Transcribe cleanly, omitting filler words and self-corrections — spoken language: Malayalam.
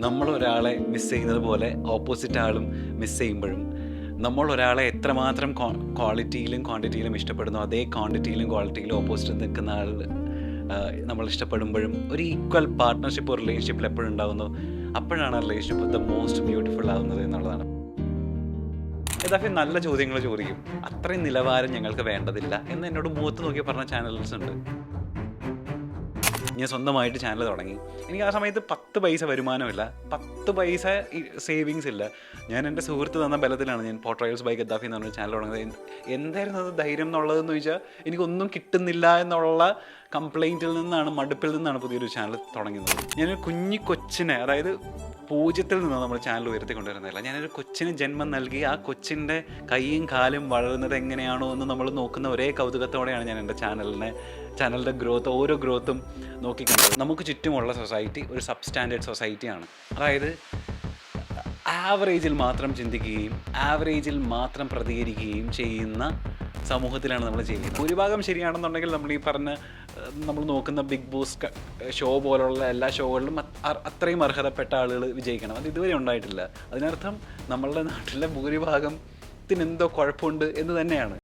നമ്മളൊരാളെ മിസ് ചെയ്യുന്നത് പോലെ ഓപ്പോസിറ്റ് ആളും മിസ് ചെയ്യുമ്പോഴും നമ്മളൊരാളെ എത്രമാത്രം ക്വാളിറ്റിയിലും ക്വാണ്ടിറ്റിയിലും ഇഷ്ടപ്പെടുന്നു അതേ ക്വാണ്ടിറ്റിയിലും ക്വാളിറ്റിയിലും ഓപ്പോസിറ്റ് നിൽക്കുന്ന ആൾ നമ്മൾ ഇഷ്ടപ്പെടുമ്പോഴും ഒരു ഈക്വൽ പാർട്ട്ണർഷിപ്പ് റിലേഷൻഷിപ്പിൽ എപ്പോഴും ഉണ്ടാകുന്നു അപ്പോഴാണ് റിലേഷൻഷിപ്പ് ദ മോസ്റ്റ് ബ്യൂട്ടിഫുൾ ആവുന്നത് എന്നുള്ളതാണ്. യഥാർത്ഥം നല്ല ചോദ്യങ്ങൾ ചോദിക്കും, അത്രയും നിലവാരം ഞങ്ങൾക്ക് വേണ്ടതില്ല എന്ന് എന്നോട് മുഖത്ത് നോക്കി പറഞ്ഞ ചാനൽസ് ഉണ്ട്. ഞാൻ സ്വന്തമായിട്ട് ചാനൽ തുടങ്ങി. എനിക്ക് ആ സമയത്ത് 10 പൈസ വരുമാനമില്ല, 10 പൈസ സേവിങ്സ് ഇല്ല. ഞാൻ എൻ്റെ സുഹൃത്ത് തന്ന ബലത്തിലാണ് ഞാൻ പോർട്രയൽസ് ബൈ ഗദ്ദാഫി എന്ന് പറഞ്ഞ ചാനൽ തുടങ്ങുന്നത്. എന്തായിരുന്നു അത് ധൈര്യം എന്നുള്ളതെന്ന് ചോദിച്ചാൽ, എനിക്കൊന്നും കിട്ടുന്നില്ല എന്നുള്ള കംപ്ലൈൻറ്റിൽ നിന്നാണ്, മടുപ്പിൽ നിന്നാണ് പുതിയൊരു ചാനൽ തുടങ്ങുന്നത്. ഞാനൊരു കൊച്ചിനെ, അതായത് 0-ൽ നിന്ന് നമ്മൾ ചാനൽ ഉയർത്തിക്കൊണ്ടുവരുന്നില്ല. ഞാനൊരു കൊച്ചിന് ജന്മം നൽകി ആ കൊച്ചിൻ്റെ കൈയും കാലും വളരുന്നത് എങ്ങനെയാണോ എന്ന് നമ്മൾ നോക്കുന്ന ഒരേ കൗതുകത്തോടെയാണ് ഞാൻ എൻ്റെ ചാനലിൻ്റെ ഗ്രോത്ത്, ഓരോ ഗ്രോത്തും നോക്കിക്കണ്ടത്. നമുക്ക് ചുറ്റുമുള്ള സൊസൈറ്റി ഒരു സബ്സ്റ്റാൻഡേർഡ് സൊസൈറ്റിയാണ്. അതായത് ആവറേജിൽ മാത്രം ചിന്തിക്കുകയും ആവറേജിൽ മാത്രം പ്രതികരിക്കുകയും ചെയ്യുന്ന സമൂഹത്തിലാണ് നമ്മൾ ചെയ്യുന്നത്. ഭൂരിഭാഗം ശരിയാണെന്നുണ്ടെങ്കിൽ നമ്മൾ ഈ പറഞ്ഞ നമ്മൾ നോക്കുന്ന ബിഗ് ബോസ് ഷോ പോലുള്ള എല്ലാ ഷോകളിലും അത്രയും അർഹതപ്പെട്ട ആളുകൾ വിജയിക്കണം. അത് ഇതുവരെ ഉണ്ടായിട്ടില്ല. അതിനർത്ഥം നമ്മളുടെ നാട്ടിലെ ഭൂരിഭാഗത്തിന് എന്തോ കുഴപ്പമുണ്ട് എന്ന് തന്നെയാണ്.